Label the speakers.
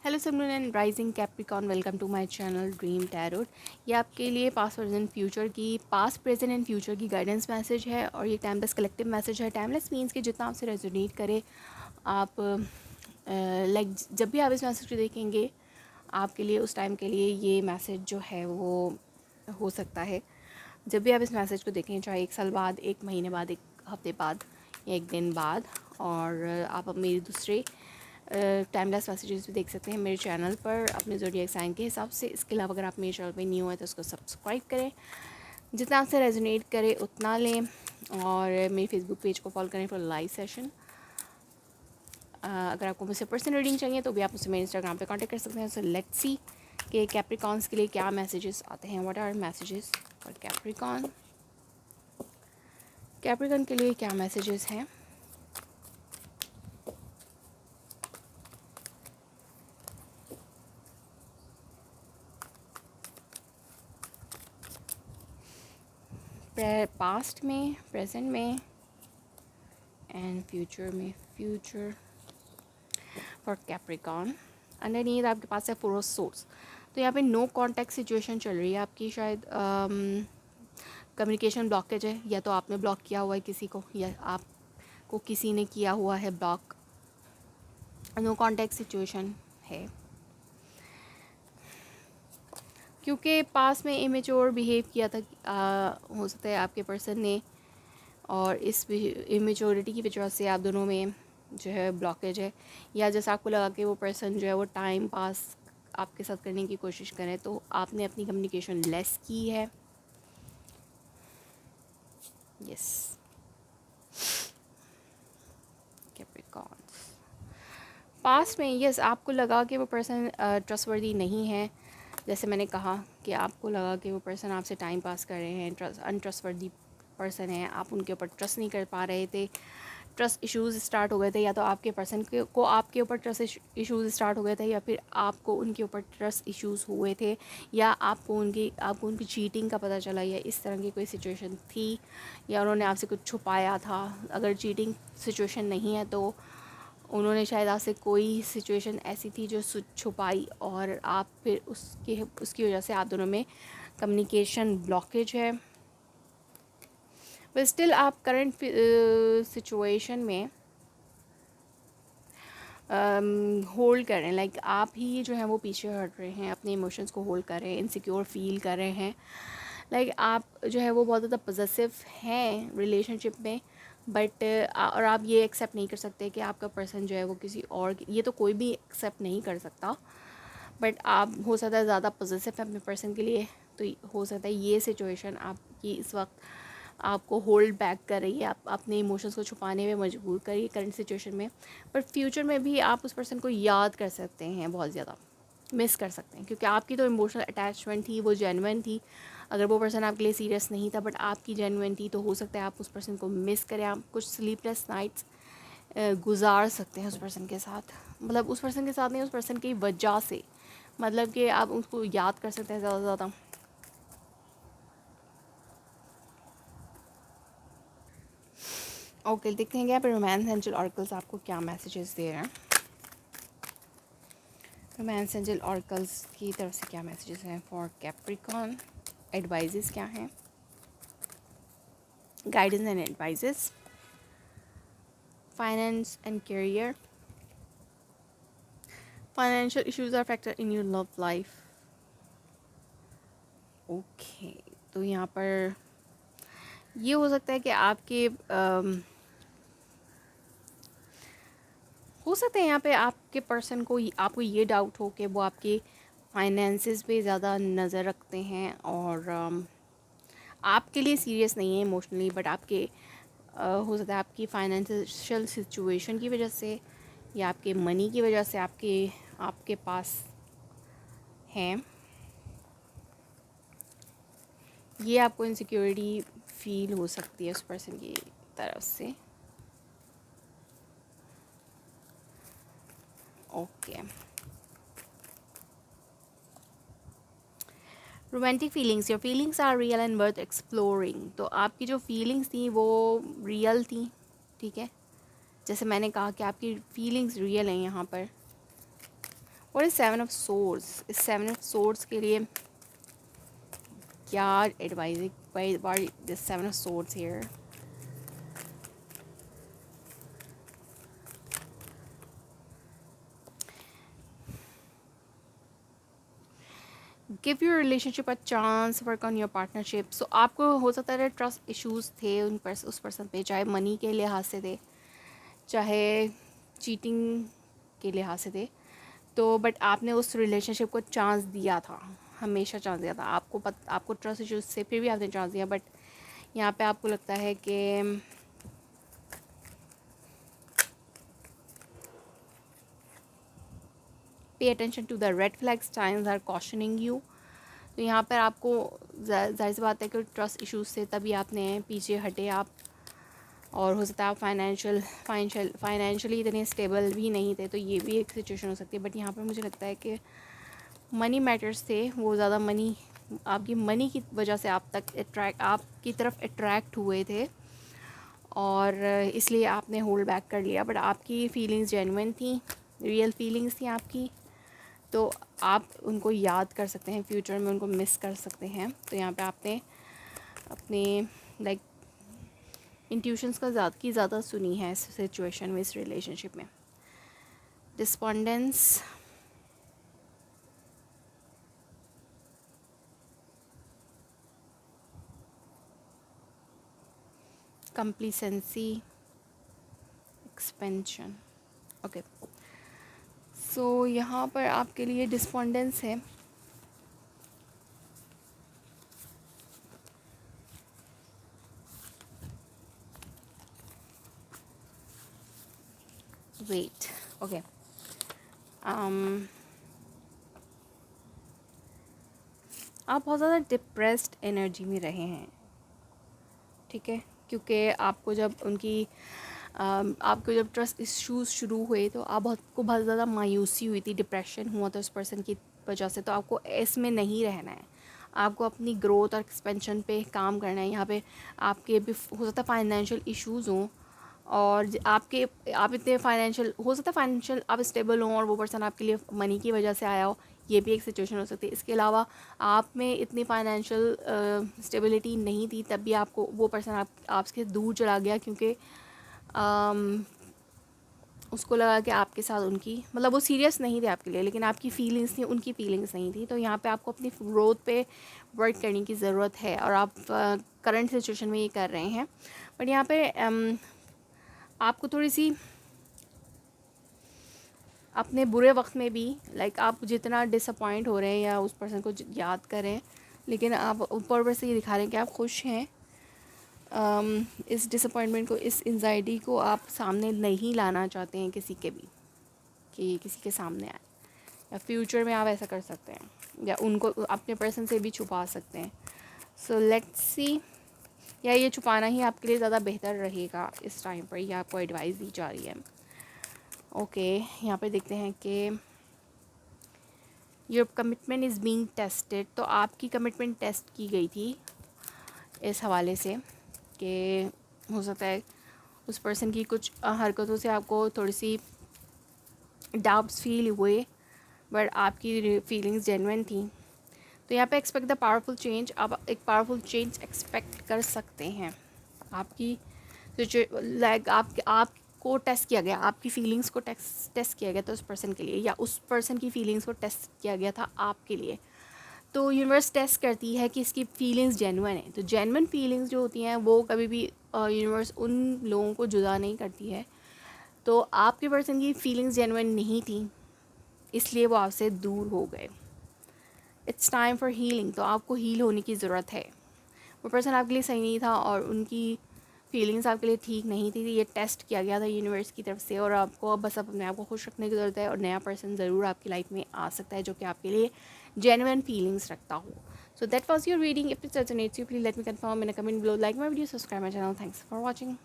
Speaker 1: Hello Simran and rising Capricorn, welcome to my channel dream tarot. ये आपके लिए past present future की present and future की guidance message है और ये टाइमलेस कलेक्टिव मैसेज है। टाइमलेस मीन्स कि जितना आपसे रेजोनेट करे आप लाइक जब भी आप इस मैसेज को देखेंगे आपके लिए उस टाइम के लिए ये मैसेज जो है वो हो सकता है। जब भी आप इस मैसेज को देखें, चाहे 1 साल बाद, 1 महीने बाद, 1 हफ्ते बाद या 1 दिन बाद, और आप अब मेरे दूसरे टाइमलेस मैसेजेस भी देख सकते हैं मेरे चैनल पर अपने ज़ोडिएक साइन के हिसाब से। इसके अलावा अगर आप मेरे चैनल पे न्यू है तो उसको सब्सक्राइब करें, जितना आपसे रेजोनेट करे उतना लें, और मेरे फेसबुक पेज को फॉलो करें फॉर लाइव सेशन। अगर आपको मुझसे पर्सनल रीडिंग चाहिए तो भी आप मुझसे मेरे इंस्टाग्राम पे कांटेक्ट कर सकते हैं। सो लेट्स सी कि कैप्रिकॉन्स के लिए क्या मैसेजेस आते हैं। What are messages for Capricorn. Capricorn के लिए क्या मैसेजेस हैं। पास्ट में, प्रेजेंट में एंड फ्यूचर में। Future for Capricorn. अंडरनीथ आपके पास है 4 ऑफ सोर्स। तो यहाँ पे नो कॉन्टैक्ट सिचुएशन चल रही है आपकी। शायद कम्युनिकेशन ब्लॉकेज है, या तो आपने ब्लॉक किया हुआ है किसी को या आपको किसी ने किया हुआ है ब्लॉक। नो कॉन्टैक्ट सिचुएशन है क्योंकि पास में इमेच्योर बिहेव किया था। हो सकता है आपके पर्सन ने, और इस इमेच्योरिटी की वजह से आप दोनों में जो है ब्लॉकेज है, या जैसा आपको लगा कि वो पर्सन जो है वो टाइम पास आपके साथ करने की कोशिश करें तो आपने अपनी कम्युनिकेशन लेस की है। यस, कैप्रिकॉन पास्ट में यस आपको लगा कि वो पर्सन ट्रस्टवर्दी नहीं है। जैसे मैंने कहा कि आपको लगा कि वो पर्सन आपसे टाइम पास कर रहे हैं, अनट्रस्टवर्दी पर्सन है, आप उनके ऊपर ट्रस्ट नहीं कर पा रहे थे, ट्रस्ट इश्यूज़ स्टार्ट हो गए थे, या तो आपके पर्सन को आपके ऊपर ट्रस्ट इश्यूज़ स्टार्ट हो गए थे, या फिर आपको उनके ऊपर ट्रस्ट इश्यूज़ हुए थे, या आपको उनकी चीटिंग का पता चला, या इस तरह की कोई सिचुएशन थी, या उन्होंने आपसे कुछ छुपाया था। अगर चीटिंग सिचुएशन नहीं है तो उन्होंने शायद आपसे कोई सिचुएशन ऐसी थी जो छुपाई, और आप फिर उसकी वजह से आप दोनों में कम्युनिकेशन ब्लॉकेज है। बट स्टिल आप करंट सिचुएशन में होल्ड कर रहे हैं, लाइक आप ही जो है वो पीछे हट रहे हैं, अपने इमोशंस को होल्ड कर रहे हैं, इनसिक्योर फील कर रहे हैं। लाइक आप जो है वो बहुत ज़्यादा पॉजिटिव हैं रिलेशनशिप में, बट और आप ये एक्सेप्ट नहीं कर सकते कि आपका पर्सन जो है वो किसी और, ये तो कोई भी एक्सेप्ट नहीं कर सकता, बट आप हो सकता है ज़्यादा पॉजिटिव है अपने पर्सन के लिए। तो हो सकता है ये सिचुएशन आपकी इस वक्त आपको होल्ड बैक कर रही है, आप अपने इमोशंस को छुपाने में मजबूर कर रही है करंट सिचुएशन में। पर फ्यूचर में भी आप उस पर्सन को याद कर सकते हैं, बहुत ज़्यादा मिस कर सकते हैं, क्योंकि आपकी तो इमोशनल अटैचमेंट थी, वो जेन्युइन थी। अगर वो पर्सन आपके लिए सीरियस नहीं था बट आपकी जेन्युइन थी, तो हो सकता है आप उस पर्सन को मिस करें। आप कुछ स्लीपलेस नाइट्स गुजार सकते हैं उस पर्सन के साथ, मतलब उस पर्सन के साथ नहीं, उस पर्सन की वजह से, मतलब कि आप उसको याद कर सकते हैं ज़्यादा से ज़्यादा। ओके, देखते हैं क्या रोमांस एंजल ऑर्कल्स आपको क्या मैसेजेस दे रहे हैं। रोमांस एंजल ऑर्कल्स की तरफ से क्या मैसेजेस हैं फॉर कैप्रिकॉन। एडवाइजेस क्या हैं, guidance and advises. Finance and career. Financial issues are factor in your love life. Okay, तो यहाँ पर ये हो सकता है कि आपके हो सकता है यहाँ पे आपके पर्सन को आपको ये डाउट हो कि वो आपके फाइनेंसेस पे ज़्यादा नज़र रखते हैं, और आपके लिए सीरियस नहीं है इमोशनली, बट आपके हो सकता है आपकी फाइनेंशियल सिचुएशन की वजह से या आपके मनी की वजह से आपके पास हैं, ये आपको इनसिक्योरिटी फील हो सकती है उस पर्सन की तरफ से। Okay, romantic feelings. Your feelings are real and worth exploring. तो आपकी जो फीलिंग्स थी वो रियल थी, ठीक है। जैसे मैंने कहा कि आपकी फीलिंग्स रियल हैं यहाँ पर, और इस 7 ऑफ सोर्ड्स, इस 7 ऑफ सोर्ड्स के लिए क्या एडवाइस है? Why this 7 of swords here? Give your relationship a chance, work on your partnership. So आपको हो सकता है ट्रस्ट इश्यूज थे उस पर्सन पे, चाहे मनी के लिहाज से थे, चाहे चीटिंग के लिहाज से थे। तो बट आपने उस रिलेशनशिप को चांस दिया था, हमेशा चांस दिया था। आपको ट्रस्ट इश्यूज से फिर भी आपने चांस दिया, बट यहाँ पे आपको लगता है कि pay attention to the red flags, signs are cautioning you. तो यहाँ पर आपको जाहिर सी बात है कि ट्रस्ट इश्यूज से तभी आपने पीछे हटे आप, और हो सकता है आप फाइनेंशियली इतने स्टेबल भी नहीं थे, तो ये भी एक सिचुएशन हो सकती है। बट यहाँ पर मुझे लगता है कि मनी मैटर्स थे, वो ज़्यादा मनी, आपकी मनी की वजह से आपकी तरफ अट्रैक्ट हुए थे, और इसलिए आपने होल्ड बैक कर लिया। बट आपकी फीलिंग्स जेन्युइन थी, रियल फीलिंग्स थी आपकी, तो आप उनको याद कर सकते हैं, फ्यूचर में उनको मिस कर सकते हैं। तो यहाँ पे आपने अपने लाइक इंट्यूशंस की ज़्यादा सुनी है इस सिचुएशन में, इस रिलेशनशिप में। Despondence, complacency, expansion. Okay, so यहाँ पर आपके लिए डिस्पोंडेंस है। वेट, ओके, आप बहुत ज़्यादा डिप्रेस्ड एनर्जी में रहे हैं, ठीक है, क्योंकि आपको जब ट्रस्ट इश्यूज शुरू हुए तो आपको बहुत ज़्यादा मायूसी हुई थी, डिप्रेशन हुआ था उस पर्सन की वजह से। तो आपको इसमें नहीं रहना है, आपको अपनी ग्रोथ और एक्सपेंशन पे काम करना है। यहाँ पे आपके भी हो सकता है फाइनेंशियल इश्यूज़ हों, और आप इतने फाइनेंशियल आप स्टेबल हों, और वो पर्सन आपके लिए मनी की वजह से आया हो, ये भी एक सिचुएशन हो सकती है। इसके अलावा आप में इतनी फाइनेंशियल स्टेबिलिटी नहीं थी, तब भी आपको वो पर्सन आपसे दूर चला गया, क्योंकि उसको लगा कि आपके साथ उनकी मतलब वो सीरियस नहीं थे आपके लिए, लेकिन आपकी फीलिंग्स थी, उनकी फीलिंग्स नहीं थी। तो यहाँ पे आपको अपनी ग्रोथ पे वर्क करने की ज़रूरत है, और आप करंट सिचुएशन में ये कर रहे हैं। बट यहाँ पे आपको थोड़ी सी अपने बुरे वक्त में भी आप जितना डिसअपॉइंट हो रहे हैं या उस पर्सन को याद करें, लेकिन आप ऊपर से ये दिखा रहे हैं कि आप खुश हैं। इस डिसअपॉइंटमेंट को, इस एंजाइटी को आप सामने नहीं लाना चाहते हैं किसी के भी, कि किसी के सामने आए, या फ्यूचर में आप ऐसा कर सकते हैं, या उनको अपने पर्सन से भी छुपा सकते हैं। सो लेट्स सी, या ये छुपाना ही आपके लिए ज़्यादा बेहतर रहेगा इस टाइम पर, ये आपको एडवाइस दी जा रही है। ओके, यहाँ पे देखते हैं कि your commitment is being tested. तो आपकी कमिटमेंट टेस्ट की गई थी इस हवाले से कि हो सकता है उस पर्सन की कुछ हरकतों से आपको थोड़ी सी डाउट्स फील हुए, बट आपकी फीलिंग्स जेन्युइन थी। तो यहाँ पे एक्सपेक्ट द पावरफुल चेंज, आप एक पावरफुल चेंज एक्सपेक्ट कर सकते हैं। आपकी आपको टेस्ट किया गया, आपकी फीलिंग्स को टेस्ट किया गया था उस पर्सन के लिए, या उस पर्सन की फीलिंग्स को टेस्ट किया गया था आपके लिए। तो यूनिवर्स टेस्ट करती है कि इसकी फीलिंग्स जेन्युइन है। तो जेन्युइन फीलिंग्स जो होती हैं वो कभी भी यूनिवर्स उन लोगों को जुदा नहीं करती है। तो आपके पर्सन की फीलिंग्स जेन्युइन नहीं थी, इसलिए वो आपसे दूर हो गए। इट्स टाइम फॉर हीलिंग, तो आपको हील होने की ज़रूरत है। वो पर्सन आपके लिए सही नहीं था, और उनकी फीलिंग्स आपके लिए ठीक नहीं थी। ये टेस्ट किया गया था यूनिवर्स की तरफ से, और आपको अब बस अपने आप को खुश रखने की ज़रूरत है, और नया पर्सन ज़रूर आपकी लाइफ में आ सकता है जो कि आपके लिए जेन्युइन फीलिंग्स रखता हो। So that was your reading. If it resonates you, please let me confirm in a comment below, like my video, subscribe my channel. Thanks for watching.